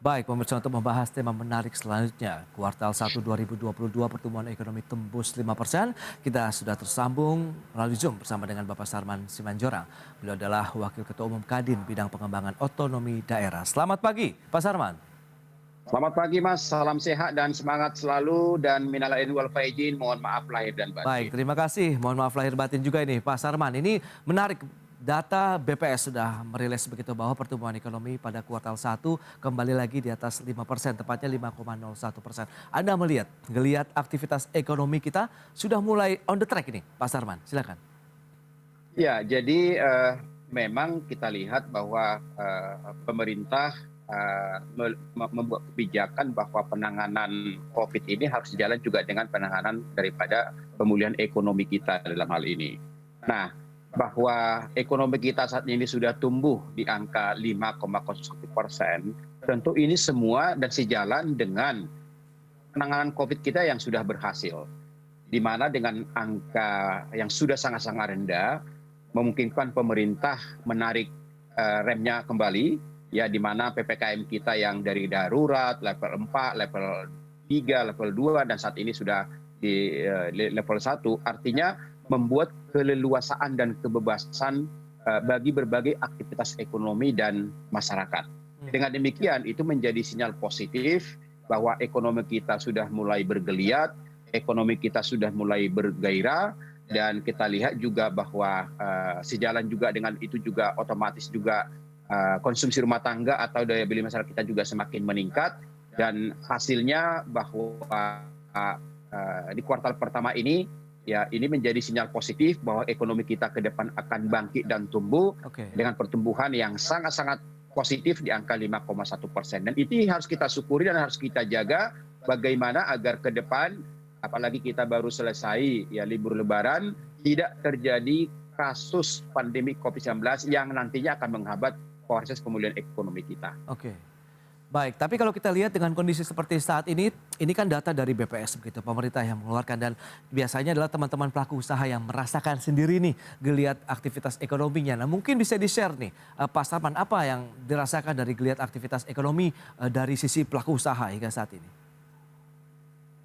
Baik, pemirsa untuk membahas tema menarik selanjutnya, kuartal 1 2022 pertumbuhan ekonomi tembus 5%. Kita sudah tersambung melalui Zoom bersama dengan Bapak Sarman Simanjorang. Beliau adalah Wakil Ketua Umum Kadin bidang pengembangan otonomi daerah. Selamat pagi, Pak Sarman. Selamat pagi Mas, salam sehat dan semangat selalu dan minal aidin wal faizin, mohon maaf lahir dan Baik, batin. terima kasih. Mohon maaf lahir batin juga ini, Pak Sarman. Ini menarik. Data BPS sudah merilis begitu bahwa pertumbuhan ekonomi pada kuartal 1 kembali lagi di atas 5%, tepatnya 5,01%. Anda ngelihat aktivitas ekonomi kita sudah mulai on the track ini, Pak Sarman, silakan. Ya, jadi memang kita lihat bahwa pemerintah membuat kebijakan bahwa penanganan COVID ini harus jalan juga dengan penanganan daripada pemulihan ekonomi kita dalam hal ini. Nah, bahwa ekonomi kita saat ini sudah tumbuh di angka 5,01%, tentu ini semua dan sejalan dengan penanganan COVID kita yang sudah berhasil. Di mana dengan angka yang sudah sangat-sangat rendah, memungkinkan pemerintah menarik remnya kembali, ya di mana PPKM kita yang dari darurat, level 4, level 3, level 2, dan saat ini sudah di level 1, artinya membuat keleluasaan dan kebebasan bagi berbagai aktivitas ekonomi dan masyarakat. Dengan demikian itu menjadi sinyal positif bahwa ekonomi kita sudah mulai bergeliat, ekonomi kita sudah mulai bergairah, dan kita lihat juga bahwa sejalan juga dengan itu juga otomatis juga konsumsi rumah tangga atau daya beli masyarakat kita juga semakin meningkat, dan hasilnya bahwa di kuartal pertama ini ya ini menjadi sinyal positif bahwa ekonomi kita ke depan akan bangkit dan tumbuh dengan pertumbuhan yang sangat-sangat positif di angka 5,1%. Dan itu harus kita syukuri dan harus kita jaga bagaimana agar ke depan, apalagi kita baru selesai ya libur lebaran, tidak terjadi kasus pandemi COVID-19 yang nantinya akan menghambat proses pemulihan ekonomi kita. Baik, tapi kalau kita lihat dengan kondisi seperti saat ini kan data dari BPS begitu, pemerintah yang mengeluarkan, dan biasanya adalah teman-teman pelaku usaha yang merasakan sendiri nih geliat aktivitas ekonominya. Nah, mungkin bisa di-share nih Pak Sarman, apa yang dirasakan dari geliat aktivitas ekonomi dari sisi pelaku usaha hingga saat ini?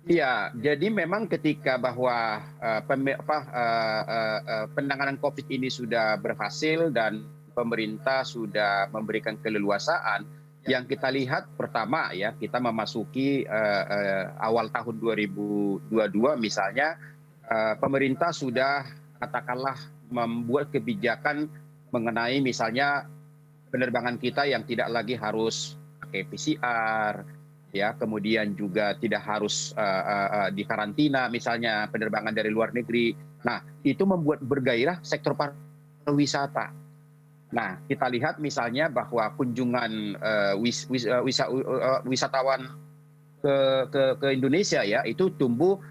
Iya, jadi memang ketika bahwa penanganan COVID ini sudah berhasil dan pemerintah sudah memberikan keleluasaan, yang kita lihat pertama ya, kita memasuki awal tahun 2022 misalnya, pemerintah sudah katakanlah membuat kebijakan mengenai misalnya penerbangan kita yang tidak lagi harus pakai PCR, ya, kemudian juga tidak harus dikarantina misalnya penerbangan dari luar negeri. Nah, itu membuat bergairah sektor pariwisata. Nah, kita lihat misalnya bahwa kunjungan wisatawan ke Indonesia ya itu tumbuh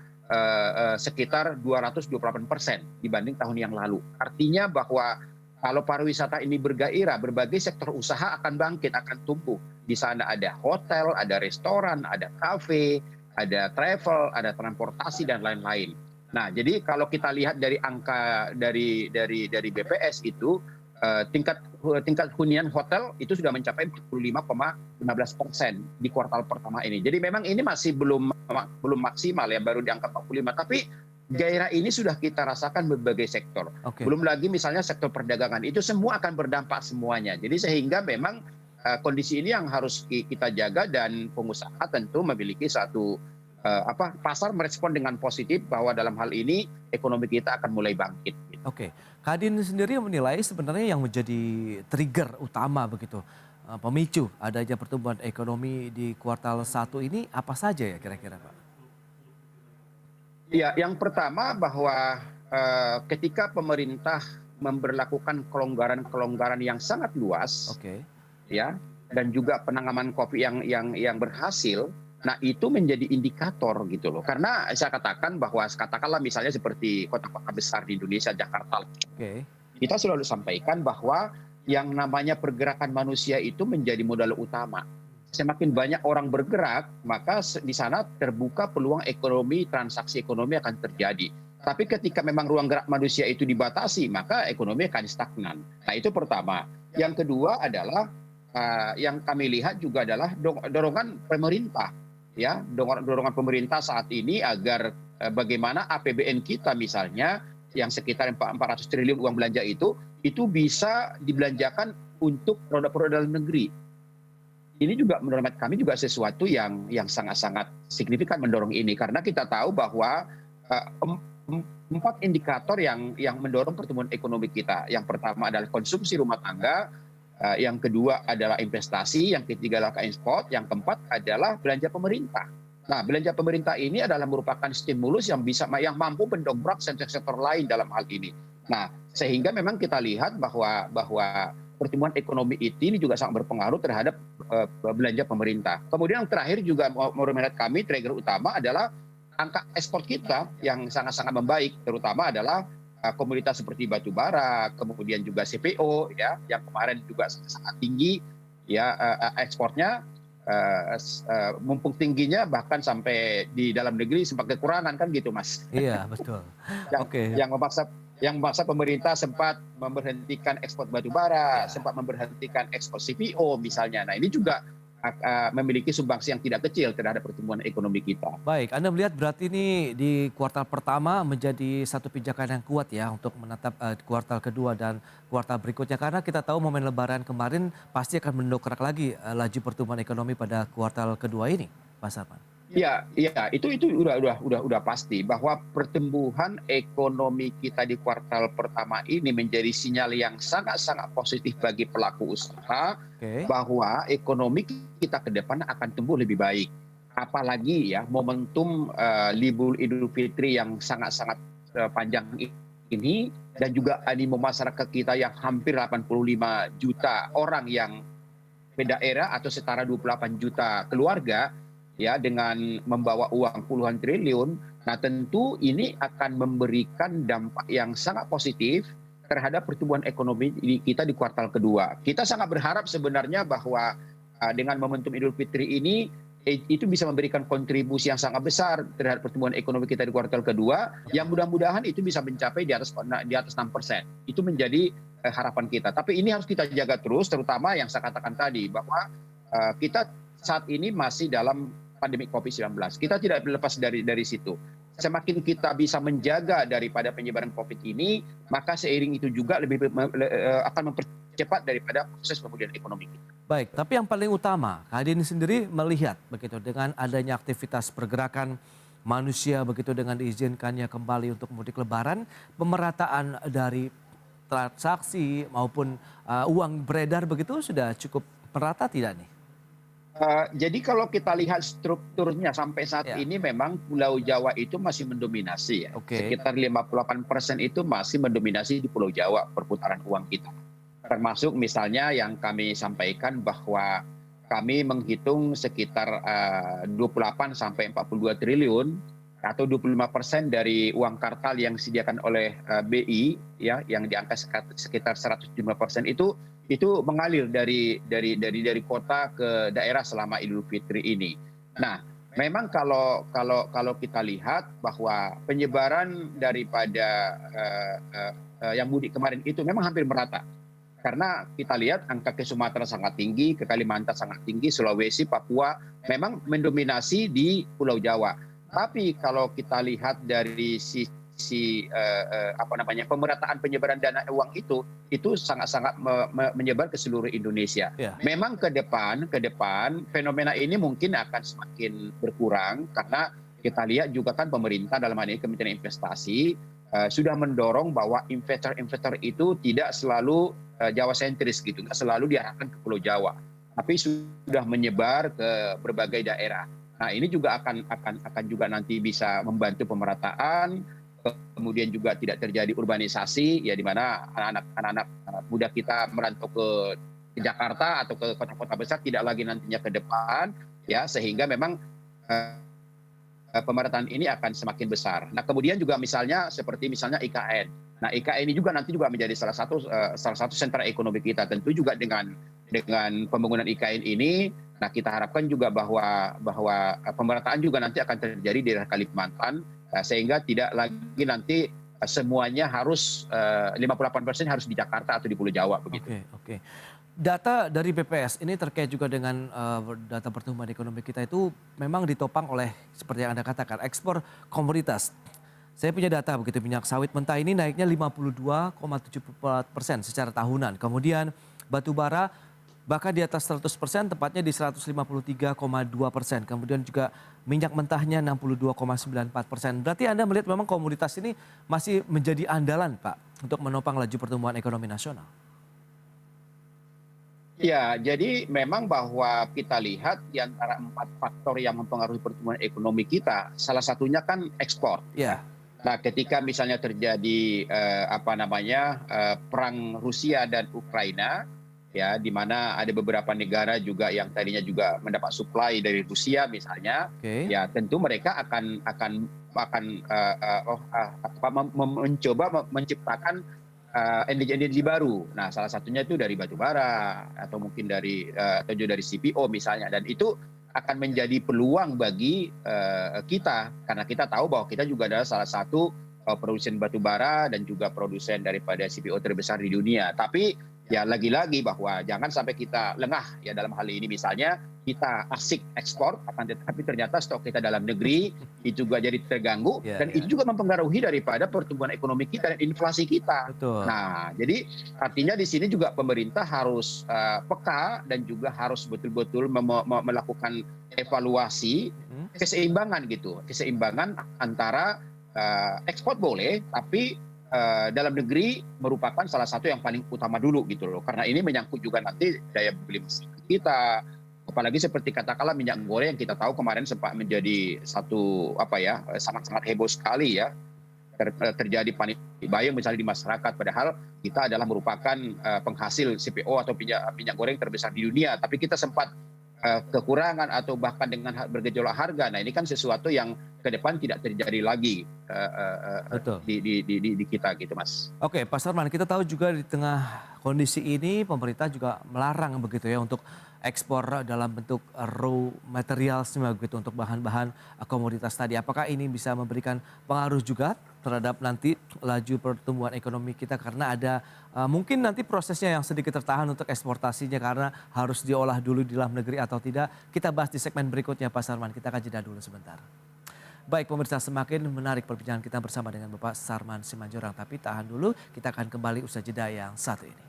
sekitar 228% dibanding tahun yang lalu. Artinya bahwa kalau pariwisata ini bergairah, berbagai sektor usaha akan bangkit, akan tumbuh. Di sana ada hotel, ada restoran, ada kafe, ada travel, ada transportasi dan lain-lain. Nah, jadi kalau kita lihat dari angka dari BPS itu, tingkat hunian hotel itu sudah mencapai 45,15% di kuartal pertama ini. Jadi memang ini masih belum maksimal ya, baru di angka 45, tapi gairah ini sudah kita rasakan berbagai sektor. Belum lagi misalnya sektor perdagangan, itu semua akan berdampak semuanya. Jadi sehingga memang kondisi ini yang harus kita jaga, dan pengusaha tentu memiliki satu pasar merespon dengan positif bahwa dalam hal ini ekonomi kita akan mulai bangkit. Kadin sendiri menilai sebenarnya yang menjadi trigger utama begitu, pemicu adanya pertumbuhan ekonomi di kuartal 1 ini apa saja ya kira-kira Pak? Ya, yang pertama bahwa ketika pemerintah memberlakukan kelonggaran yang sangat luas, ya, dan juga penanganan COVID yang berhasil. Nah, itu menjadi indikator gitu loh. Karena saya katakan bahwa katakanlah misalnya seperti kota-kota besar di Indonesia, Jakarta. Kita selalu sampaikan bahwa yang namanya pergerakan manusia itu menjadi modal utama. Semakin banyak orang bergerak, maka di sana terbuka peluang ekonomi, transaksi ekonomi akan terjadi. Tapi ketika memang ruang gerak manusia itu dibatasi, maka ekonomi akan stagnan. Nah, itu pertama. Yang kedua adalah yang kami lihat juga adalah dorongan pemerintah, ya, dorongan pemerintah saat ini agar bagaimana APBN kita misalnya yang sekitar 400 triliun uang belanja itu bisa dibelanjakan untuk produk-produk dalam negeri. Ini juga menurut kami juga sesuatu yang sangat-sangat signifikan mendorong ini, karena kita tahu bahwa empat indikator yang mendorong pertumbuhan ekonomi kita. Yang pertama adalah konsumsi rumah tangga, yang kedua adalah investasi, yang ketiga adalah ekspor, yang keempat adalah belanja pemerintah. Nah, belanja pemerintah ini adalah merupakan stimulus yang mampu mendongkrak sektor-sektor lain dalam hal ini. Nah, sehingga memang kita lihat bahwa pertumbuhan ekonomi ini juga sangat berpengaruh terhadap belanja pemerintah. Kemudian yang terakhir juga menurut kami trigger utama adalah angka ekspor kita yang sangat-sangat membaik, terutama adalah komoditas seperti batu bara, kemudian juga CPO, ya, yang kemarin juga sangat tinggi, ya, ekspornya, mumpung tingginya bahkan sampai di dalam negeri sempat kekurangan, kan gitu, Mas. Iya, betul. yang Oke. yang memaksa pemerintah sempat memberhentikan ekspor batu bara, Ya. sempat memberhentikan ekspor CPO misalnya. Nah, ini juga memiliki sumbangsi yang tidak kecil terhadap pertumbuhan ekonomi kita. Baik, Anda melihat berarti ini di kuartal pertama menjadi satu pijakan yang kuat ya untuk menatap kuartal kedua dan kuartal berikutnya. Karena kita tahu momen lebaran kemarin pasti akan mendongkrak lagi laju pertumbuhan ekonomi pada kuartal kedua ini, Pak Sarman. Iya, itu udah pasti bahwa pertumbuhan ekonomi kita di kuartal pertama ini menjadi sinyal yang sangat-sangat positif bagi pelaku usaha. Oke. Bahwa ekonomi kita ke depan akan tumbuh lebih baik. Apalagi ya momentum libur Idul Fitri yang sangat-sangat panjang ini, dan juga animo masyarakat kita yang hampir 85 juta orang yang ke daerah atau setara 28 juta keluarga, ya, dengan membawa uang puluhan triliun. Nah, tentu ini akan memberikan dampak yang sangat positif terhadap pertumbuhan ekonomi kita di kuartal kedua. Kita sangat berharap sebenarnya bahwa dengan momentum Idul Fitri ini itu bisa memberikan kontribusi yang sangat besar terhadap pertumbuhan ekonomi kita di kuartal kedua, yang mudah-mudahan itu bisa mencapai di atas 6%. Itu menjadi harapan kita. Tapi ini harus kita jaga terus, terutama yang saya katakan tadi bahwa kita saat ini masih dalam pandemi COVID-19. Kita tidak lepas dari situ. Semakin kita bisa menjaga daripada penyebaran COVID ini, maka seiring itu juga akan mempercepat daripada proses pemulihan ekonomi kita. Baik, tapi yang paling utama, Kadin sendiri melihat begitu dengan adanya aktivitas pergerakan manusia begitu dengan diizinkannya kembali untuk mudik lebaran, pemerataan dari transaksi maupun uang beredar begitu sudah cukup merata tidak nih? Jadi kalau kita lihat strukturnya sampai saat Ya. ini memang Pulau Jawa itu masih mendominasi, ya. Oke. Sekitar 58% itu masih mendominasi di Pulau Jawa perputaran uang kita. Termasuk misalnya yang kami sampaikan bahwa kami menghitung sekitar 28 sampai 42 triliun atau 25% dari uang kartal yang disediakan oleh BI, ya, yang di angka sekitar 105% itu mengalir dari kota ke daerah selama Idul Fitri ini. Nah, memang kalau kita lihat bahwa penyebaran daripada yang mudik kemarin itu memang hampir merata. Karena kita lihat angka ke Sumatera sangat tinggi, ke Kalimantan sangat tinggi, Sulawesi, Papua memang mendominasi di Pulau Jawa. Tapi kalau kita lihat dari sisi pemerataan penyebaran dana uang itu sangat-sangat menyebar ke seluruh Indonesia. Ya. Memang ke depan fenomena ini mungkin akan semakin berkurang, karena kita lihat juga kan pemerintah dalam hal ini Kementerian Investasi sudah mendorong bahwa investor itu tidak selalu Jawa sentris gitu, nggak selalu diarahkan ke Pulau Jawa, tapi sudah menyebar ke berbagai daerah. Nah, ini juga akan juga nanti bisa membantu pemerataan, kemudian juga tidak terjadi urbanisasi, ya, di mana anak-anak muda kita merantau ke Jakarta atau ke kota-kota besar tidak lagi nantinya ke depan, ya, sehingga memang pemerataan ini akan semakin besar. Nah, kemudian juga misalnya IKN. Nah, IKN ini juga nanti juga menjadi salah satu sentra ekonomi kita. Tentu juga dengan pembangunan IKN ini, nah, kita harapkan juga bahwa pemerataan juga nanti akan terjadi di daerah Kalimantan, sehingga tidak lagi nanti semuanya harus 58% harus di Jakarta atau di Pulau Jawa begitu. Oke. Data dari BPS ini terkait juga dengan data pertumbuhan ekonomi kita itu memang ditopang oleh seperti yang Anda katakan ekspor komoditas. Saya punya data begitu minyak sawit mentah ini naiknya 52,74% secara tahunan. Kemudian batu bara bahkan di atas 100%, tepatnya di 153,2%. Kemudian juga minyak mentahnya 62,94%. Berarti Anda melihat memang komoditas ini masih menjadi andalan Pak untuk menopang laju pertumbuhan ekonomi nasional. Ya, jadi memang bahwa kita lihat di antara 4 faktor yang mempengaruhi pertumbuhan ekonomi kita, salah satunya kan ekspor. Ya, Nah, ketika misalnya terjadi perang Rusia dan Ukraina, ya, di mana ada beberapa negara juga yang tadinya juga mendapat suplai dari Rusia misalnya, oke. ya tentu mereka mencoba menciptakan energi baru. Nah, salah satunya itu dari batu bara atau mungkin atau juga dari CPO misalnya, dan itu akan menjadi peluang bagi kita karena kita tahu bahwa kita juga adalah salah satu produsen batu bara dan juga produsen daripada CPO terbesar di dunia. Tapi ya lagi-lagi bahwa jangan sampai kita lengah ya dalam hal ini, misalnya kita asik ekspor tapi ternyata stok kita dalam negeri itu juga jadi terganggu, Ya, dan ya. itu juga mempengaruhi daripada pertumbuhan ekonomi kita dan inflasi kita. Betul. Nah, jadi artinya di sini juga pemerintah harus peka dan juga harus betul-betul melakukan evaluasi keseimbangan gitu, keseimbangan antara ekspor boleh, tapi dalam negeri merupakan salah satu yang paling utama dulu gitu loh, karena ini menyangkut juga nanti daya beli masyarakat kita. Apalagi seperti katakanlah minyak goreng yang kita tahu kemarin sempat menjadi satu sangat-sangat heboh sekali ya, terjadi panik buying misalnya di masyarakat, padahal kita adalah merupakan penghasil CPO atau minyak goreng terbesar di dunia, tapi kita sempat kekurangan atau bahkan dengan bergejolak harga. Nah, ini kan sesuatu yang ke depan tidak terjadi lagi Betul. di kita gitu, Mas. Oke, Pak Sarman, kita tahu juga di tengah kondisi ini pemerintah juga melarang begitu ya untuk ekspor dalam bentuk raw materials begitu untuk bahan-bahan komoditas tadi. Apakah ini bisa memberikan pengaruh juga terhadap nanti laju pertumbuhan ekonomi kita karena ada mungkin nanti prosesnya yang sedikit tertahan untuk eksportasinya karena harus diolah dulu di dalam negeri atau tidak? Kita bahas di segmen berikutnya, Pak Sarman. Kita akan jeda dulu sebentar. Baik pemirsa, semakin menarik perbincangan kita bersama dengan Bapak Sarman Simanjorang. Tapi tahan dulu, kita akan kembali usai jeda yang satu ini.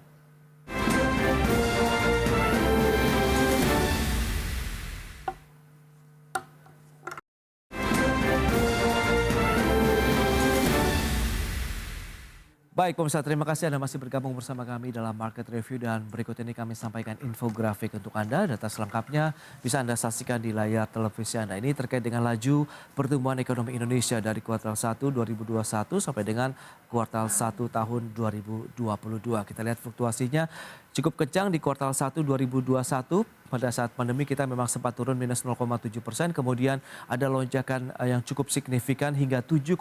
Baik pemirsa, terima kasih Anda masih bergabung bersama kami dalam Market Review, dan berikut ini kami sampaikan infografik untuk Anda. Data selengkapnya bisa Anda saksikan di layar televisi Anda. Ini terkait dengan laju pertumbuhan ekonomi Indonesia dari kuartal 1 2021 sampai dengan kuartal 1 tahun 2022. Kita lihat fluktuasinya cukup kencang di kuartal 1 2021. Pada saat pandemi kita memang sempat turun minus 0,7%. Kemudian ada lonjakan yang cukup signifikan hingga 7,07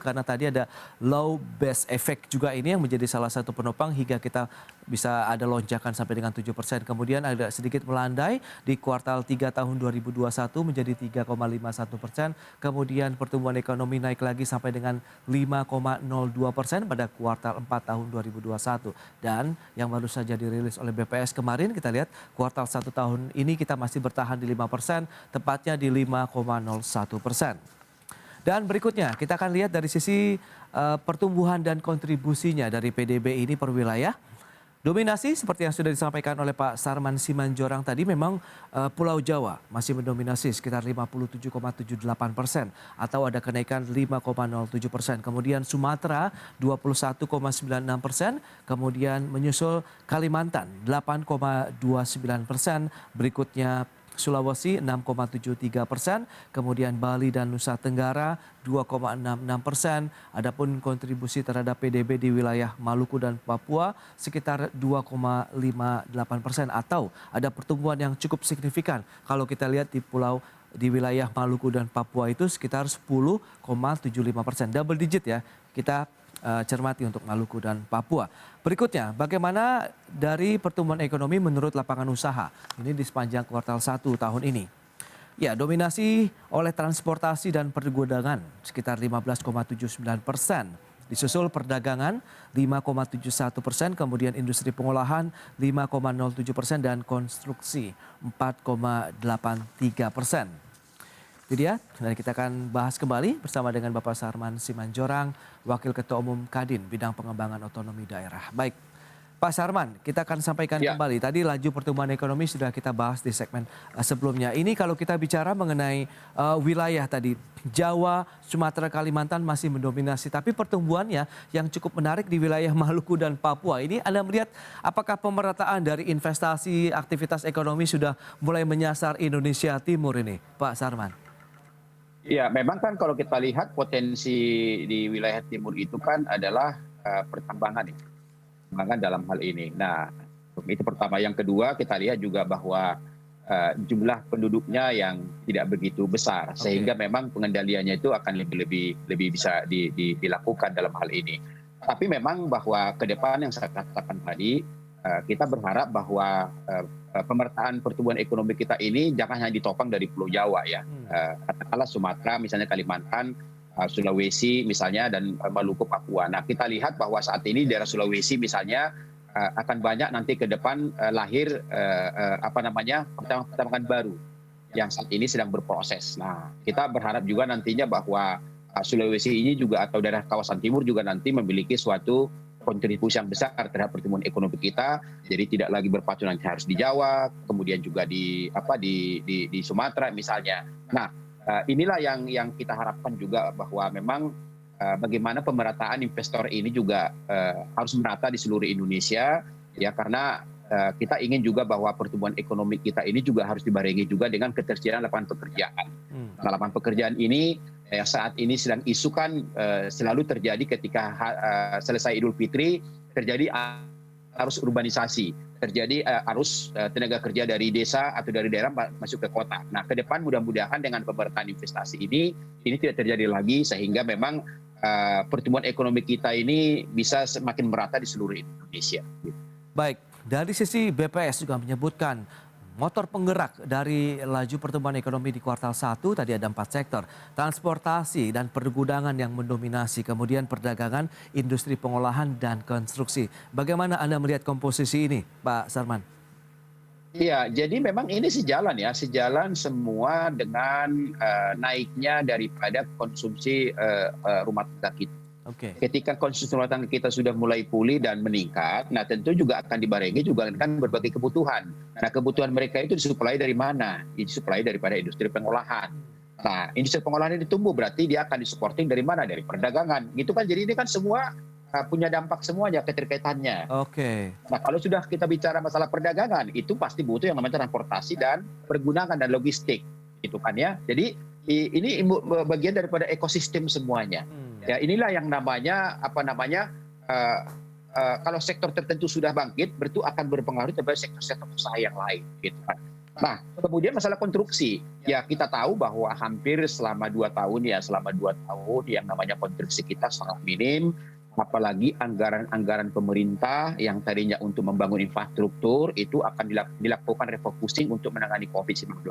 karena tadi ada low base effect juga ini yang menjadi salah satu penopang hingga kita bisa ada lonjakan sampai dengan 7%. Kemudian ada sedikit melandai di kuartal 3 tahun 2021 menjadi 3,51%. Kemudian pertumbuhan ekonomi naik lagi sampai dengan 5,02% pada kuartal 4 tahun 2021. Dan yang baru saja dirilis oleh BPS kemarin kita lihat kuartal 1 tahun ini kita masih bertahan di 5%, tepatnya di 5,01%. Dan berikutnya kita akan lihat dari sisi pertumbuhan dan kontribusinya dari PDB ini per wilayah. Dominasi seperti yang sudah disampaikan oleh Pak Sarman Simanjorang tadi, memang Pulau Jawa masih mendominasi sekitar 57,78% atau ada kenaikan 5,07%. Kemudian Sumatera 21,96%, kemudian menyusul Kalimantan 8,29%, berikutnya Sulawesi 6,73%, kemudian Bali dan Nusa Tenggara 2,66%. Adapun kontribusi terhadap PDB di wilayah Maluku dan Papua sekitar 2,58% atau ada pertumbuhan yang cukup signifikan. Kalau kita lihat di wilayah Maluku dan Papua itu sekitar 10,75%, double digit ya. Kita cermati untuk Maluku dan Papua. Berikutnya, bagaimana dari pertumbuhan ekonomi menurut lapangan usaha? Ini di sepanjang kuartal 1 tahun ini. Ya, dominasi oleh transportasi dan perdagangan sekitar 15,79%. Disusul perdagangan 5,71%, kemudian industri pengolahan 5,07% dan konstruksi 4,83%. Itu dia, dan kita akan bahas kembali bersama dengan Bapak Sarman Simanjorang, Wakil Ketua Umum Kadin Bidang Pengembangan Otonomi Daerah. Baik, Pak Sarman, kita akan sampaikan kembali. Tadi laju pertumbuhan ekonomi sudah kita bahas di segmen sebelumnya. Ini kalau kita bicara mengenai wilayah tadi, Jawa, Sumatera, Kalimantan masih mendominasi. Tapi pertumbuhannya yang cukup menarik di wilayah Maluku dan Papua. Ini Anda melihat apakah pemerataan dari investasi, aktivitas ekonomi sudah mulai menyasar Indonesia Timur ini, Pak Sarman? Ya, memang kan kalau kita lihat potensi di wilayah timur itu kan adalah pertambangan dalam hal ini. Nah, itu pertama. Yang kedua, kita lihat juga bahwa jumlah penduduknya yang tidak begitu besar, sehingga memang pengendaliannya itu akan lebih bisa dilakukan dalam hal ini. Tapi memang bahwa ke depan yang saya katakan tadi, kita berharap bahwa pemerataan pertumbuhan ekonomi kita ini jangan hanya ditopang dari Pulau Jawa ya, katakanlah Sumatera, misalnya Kalimantan, Sulawesi misalnya, dan Maluku, Papua. Nah, kita lihat bahwa saat ini daerah Sulawesi misalnya akan banyak nanti ke depan lahir pertambangan baru yang saat ini sedang berproses. Nah, kita berharap juga nantinya bahwa Sulawesi ini juga atau daerah kawasan timur juga nanti memiliki suatu kontribusi yang besar terhadap pertumbuhan ekonomi kita. Jadi tidak lagi berpacu nanti harus di Jawa, kemudian juga di Sumatera misalnya. Nah, inilah yang kita harapkan juga bahwa memang bagaimana pemerataan investor ini juga harus merata di seluruh Indonesia ya, karena kita ingin juga bahwa pertumbuhan ekonomi kita ini juga harus dibarengi juga dengan ketersediaan lapangan pekerjaan. Nah, lapangan pekerjaan ini saat ini sedang isu kan selalu terjadi ketika selesai Idul Fitri, terjadi arus urbanisasi, terjadi arus tenaga kerja dari desa atau dari daerah masuk ke kota. Nah, ke depan mudah-mudahan dengan pemerataan investasi ini tidak terjadi lagi, sehingga memang pertumbuhan ekonomi kita ini bisa semakin merata di seluruh Indonesia. Baik, dari sisi BPS juga menyebutkan motor penggerak dari laju pertumbuhan ekonomi di kuartal 1 tadi ada 4 sektor. Transportasi dan pergudangan yang mendominasi, kemudian perdagangan, industri pengolahan dan konstruksi. Bagaimana Anda melihat komposisi ini, Pak Sarman? Iya, jadi memang ini sejalan semua dengan naiknya daripada konsumsi rumah tangga kita. Ketika konsumsi rumah tangga kita sudah mulai pulih dan meningkat, nah tentu juga akan dibarengi juga dengan berbagai kebutuhan. Nah, kebutuhan mereka itu disuplai dari mana? Disuplai daripada industri pengolahan. Nah, industri pengolahan ini tumbuh, berarti dia akan disuporting dari mana? Dari perdagangan. Gitu kan, jadi ini kan semua punya dampak semuanya keterkaitannya. Nah, kalau sudah kita bicara masalah perdagangan, itu pasti butuh yang namanya transportasi dan pergudangan dan logistik, gitu kan ya. Jadi ini bagian daripada ekosistem semuanya. Ya, inilah yang namanya kalau sektor tertentu sudah bangkit, berarti akan berpengaruh terhadap sektor-sektor usaha yang lain, gitu kan. Nah, kemudian masalah konstruksi, ya kita tahu bahwa hampir selama 2 tahun yang namanya konstruksi kita sangat minim, apalagi anggaran pemerintah yang tadinya untuk membangun infrastruktur itu akan dilakukan refocusing untuk menangani COVID-19.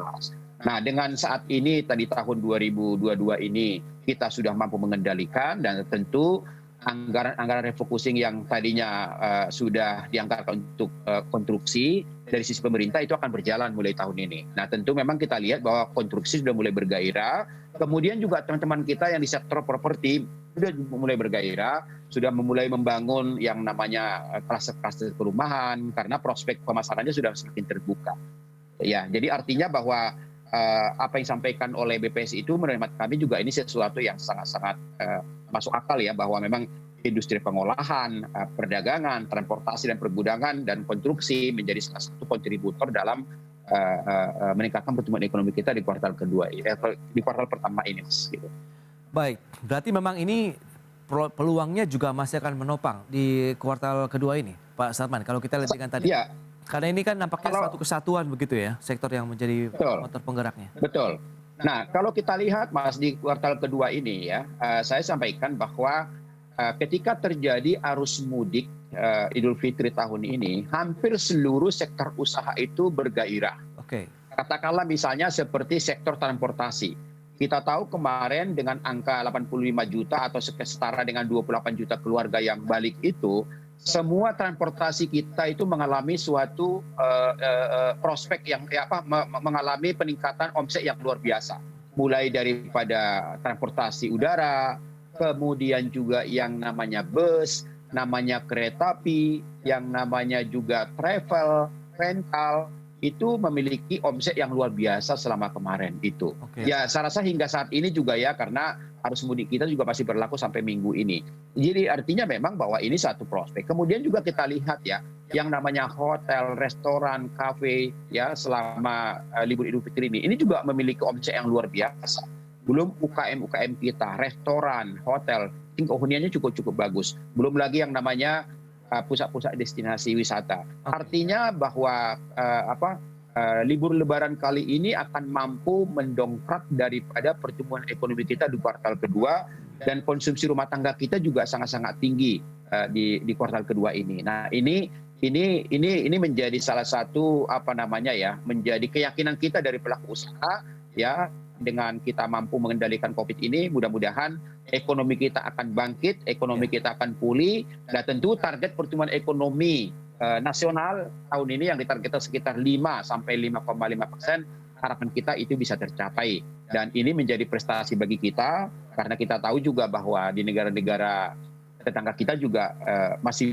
Nah, dengan saat ini tadi tahun 2022 ini kita sudah mampu mengendalikan, dan tentu anggaran refocusing yang tadinya sudah dianggarkan untuk konstruksi dari sisi pemerintah itu akan berjalan mulai tahun ini. Nah, tentu memang kita lihat bahwa konstruksi sudah mulai bergairah. Kemudian juga teman-teman kita yang di sektor properti sudah mulai bergairah, sudah memulai membangun yang namanya kluster-kluster perumahan karena prospek pemasarannya sudah semakin terbuka. Ya, jadi artinya bahwa apa yang disampaikan oleh BPS itu menurut kami juga ini sesuatu yang sangat-sangat masuk akal ya, bahwa memang industri pengolahan, perdagangan, transportasi dan pergudangan dan konstruksi menjadi salah satu kontributor dalam meningkatkan pertumbuhan ekonomi kita di kuartal kedua, di kuartal pertama ini, Mas. Gitu. Baik, berarti memang ini peluangnya juga masih akan menopang di kuartal kedua ini, Pak Sarman. Kalau kita lihat dengan tadi, karena ini kan nampaknya suatu kesatuan begitu ya, sektor yang menjadi motor penggeraknya. Betul. Nah, kalau kita lihat, Mas, di kuartal kedua ini ya, saya sampaikan bahwa ketika terjadi arus mudik Idul Fitri tahun ini, hampir seluruh sektor usaha itu bergairah. Katakanlah misalnya seperti sektor transportasi. Kita tahu kemarin dengan angka 85 juta atau setara dengan 28 juta keluarga yang balik itu, semua transportasi kita itu mengalami suatu prospek yang mengalami peningkatan omset yang luar biasa. Mulai daripada transportasi udara, kemudian juga yang namanya bus, namanya kereta api, yang namanya juga travel, rental, itu memiliki omset yang luar biasa selama kemarin itu. Oke. Ya, saya rasa hingga saat ini juga ya, karena arus mudik kita juga masih berlaku sampai minggu ini. Jadi artinya memang bahwa ini satu prospek. Kemudian juga kita lihat ya, yang namanya hotel, restoran, kafe ya selama libur Idul Fitri ini juga memiliki omset yang luar biasa. Belum UKM kita, restoran, hotel, huniannya cukup bagus. Belum lagi yang namanya pusat-pusat destinasi wisata. Artinya bahwa libur Lebaran kali ini akan mampu mendongkrak daripada pertumbuhan ekonomi kita di kuartal kedua, dan konsumsi rumah tangga kita juga sangat-sangat tinggi di kuartal kedua ini. Nah, ini menjadi salah satu menjadi keyakinan kita dari pelaku usaha ya. Dengan kita mampu mengendalikan COVID ini, mudah-mudahan ekonomi kita akan bangkit, ekonomi kita akan pulih, dan tentu target pertumbuhan ekonomi nasional tahun ini yang ditargetkan sekitar 5 sampai 5,5%, harapan kita itu bisa tercapai. Dan ini menjadi prestasi bagi kita, karena kita tahu juga bahwa di negara-negara tetangga kita juga masih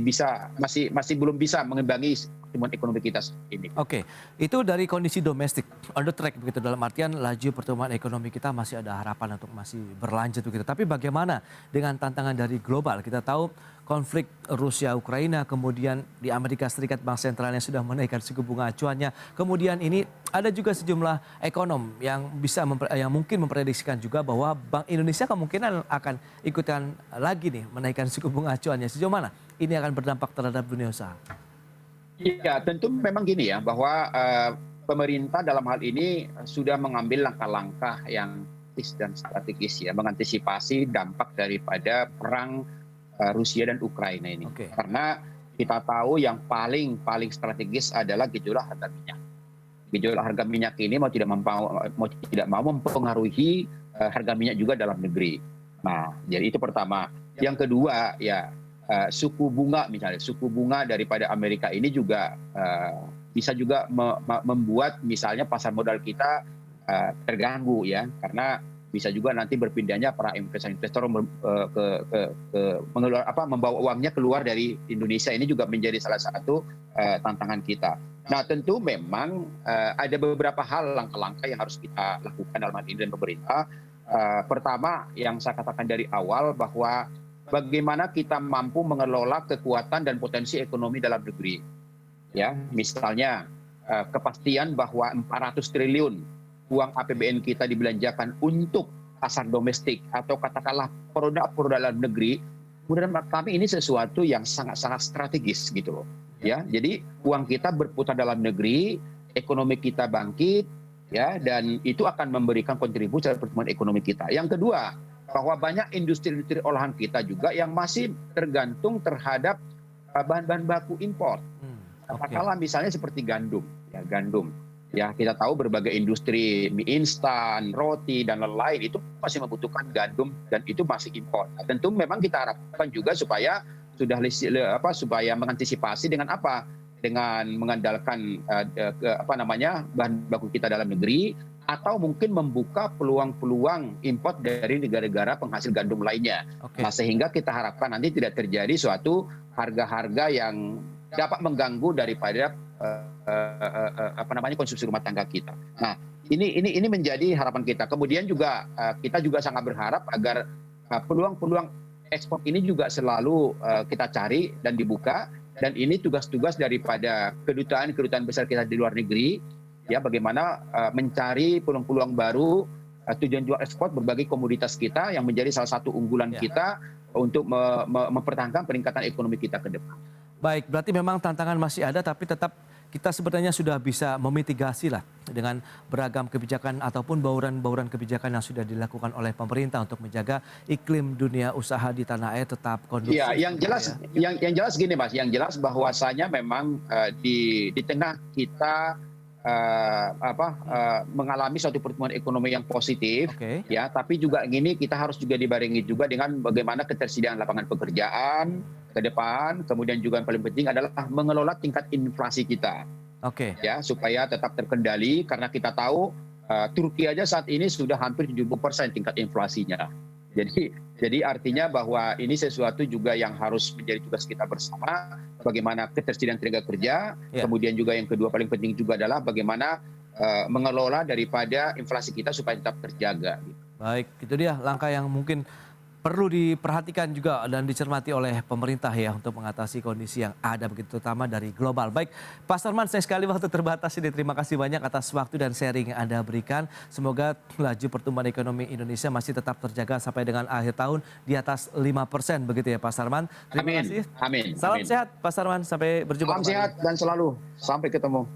belum bisa mengimbangi pertumbuhan ekonomi kita ini. Oke, itu dari kondisi domestik on the track begitu, dalam artian laju pertumbuhan ekonomi kita masih ada harapan untuk masih berlanjut begitu. Tapi bagaimana dengan tantangan dari global? Kita tahu konflik Rusia Ukraina, kemudian di Amerika Serikat Bank Sentralnya sudah menaikkan suku bunga acuannya. Kemudian ini ada juga sejumlah ekonom yang mungkin memprediksikan juga bahwa Bank Indonesia kemungkinan akan ikutan lagi nih menaikkan suku bunga acuannya. Sejauh mana ini akan berdampak terhadap dunia usaha? Ya, tentu memang gini ya, bahwa pemerintah dalam hal ini sudah mengambil langkah-langkah yang taktis dan strategis ya, mengantisipasi dampak daripada perang Rusia dan Ukraina ini. Oke. Karena kita tahu yang paling strategis adalah gejolak harga minyak. Gejolak harga minyak ini mau tidak mau mempengaruhi harga minyak juga dalam negeri. Nah, jadi itu pertama. Yang kedua ya, suku bunga misalnya, suku bunga daripada Amerika ini juga bisa juga membuat misalnya pasar modal kita terganggu ya, karena bisa juga nanti berpindahnya para investor membawa uangnya keluar dari Indonesia. Ini juga menjadi salah satu tantangan kita. Nah, tentu memang ada beberapa hal langkah-langkah yang harus kita lakukan dalam hal ini dan pemerintah. Pertama, yang saya katakan dari awal bahwa bagaimana kita mampu mengelola kekuatan dan potensi ekonomi dalam negeri. Ya, misalnya kepastian bahwa 400 triliun uang APBN kita dibelanjakan untuk pasar domestik atau katakanlah produk-produk dalam negeri, menurut kami ini sesuatu yang sangat-sangat strategis gitu loh. Ya, jadi uang kita berputar dalam negeri, ekonomi kita bangkit, ya, dan itu akan memberikan kontribusi terhadap pertumbuhan ekonomi kita. Yang kedua, bahwa banyak industri-industri olahan kita juga yang masih tergantung terhadap bahan-bahan baku impor. Katakanlah misalnya seperti gandum, ya gandum. Ya, kita tahu berbagai industri mie instan, roti dan lain-lain itu masih membutuhkan gandum dan itu masih impor. Nah, tentu memang kita harapkan juga supaya supaya mengantisipasi dengan apa? Dengan mengandalkan bahan baku kita dalam negeri, atau mungkin membuka peluang-peluang impor dari negara-negara penghasil gandum lainnya. Nah, sehingga kita harapkan nanti tidak terjadi suatu harga-harga yang dapat mengganggu daripada konsumsi rumah tangga kita. Nah, ini menjadi harapan kita. Kemudian juga kita juga sangat berharap agar peluang-peluang ekspor ini juga selalu kita cari dan dibuka. Dan ini tugas-tugas daripada kedutaan besar kita di luar negeri, ya, bagaimana mencari peluang-peluang baru, tujuan jual ekspor berbagai komoditas kita yang menjadi salah satu unggulan kita untuk mempertahankan peningkatan ekonomi kita ke depan. Baik, berarti memang tantangan masih ada, tapi tetap kita sebenarnya sudah bisa memitigasi lah dengan beragam kebijakan ataupun bauran-bauran kebijakan yang sudah dilakukan oleh pemerintah untuk menjaga iklim dunia usaha di tanah air tetap kondusif. Ya, yang jelas gini Mas, yang jelas bahwasanya memang di tengah kita mengalami suatu pertumbuhan ekonomi yang positif, Oke. ya. Tapi juga gini, kita harus juga dibarengi juga dengan bagaimana ketersediaan lapangan pekerjaan ke depan. Kemudian juga yang paling penting adalah mengelola tingkat inflasi kita, Oke. ya, supaya tetap terkendali. Karena kita tahu Turki aja saat ini sudah hampir 70% tingkat inflasinya. Jadi artinya bahwa ini sesuatu juga yang harus menjadi tugas kita bersama, bagaimana ketersediaan tenaga kerja, kemudian juga yang kedua paling penting juga adalah bagaimana mengelola daripada inflasi kita supaya tetap terjaga. Baik, itu dia langkah yang mungkin perlu diperhatikan juga dan dicermati oleh pemerintah ya untuk mengatasi kondisi yang ada begitu, terutama dari global. Baik, Pak Sarman, sayang sekali waktu terbatas ini. Terima kasih banyak atas waktu dan sharing yang Anda berikan. Semoga laju pertumbuhan ekonomi Indonesia masih tetap terjaga sampai dengan akhir tahun di atas 5% begitu ya Pak Sarman. Terima kasih. Amin. Salam sehat Pak Sarman, sampai berjumpa Salam kembali. sehat dan selalu sampai ketemu.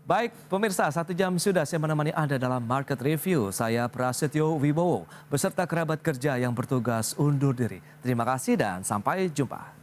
Baik, pemirsa, 1 jam sudah saya menemani Anda dalam Market Review. Saya Prasetyo Wibowo, beserta kerabat kerja yang bertugas undur diri. Terima kasih dan sampai jumpa.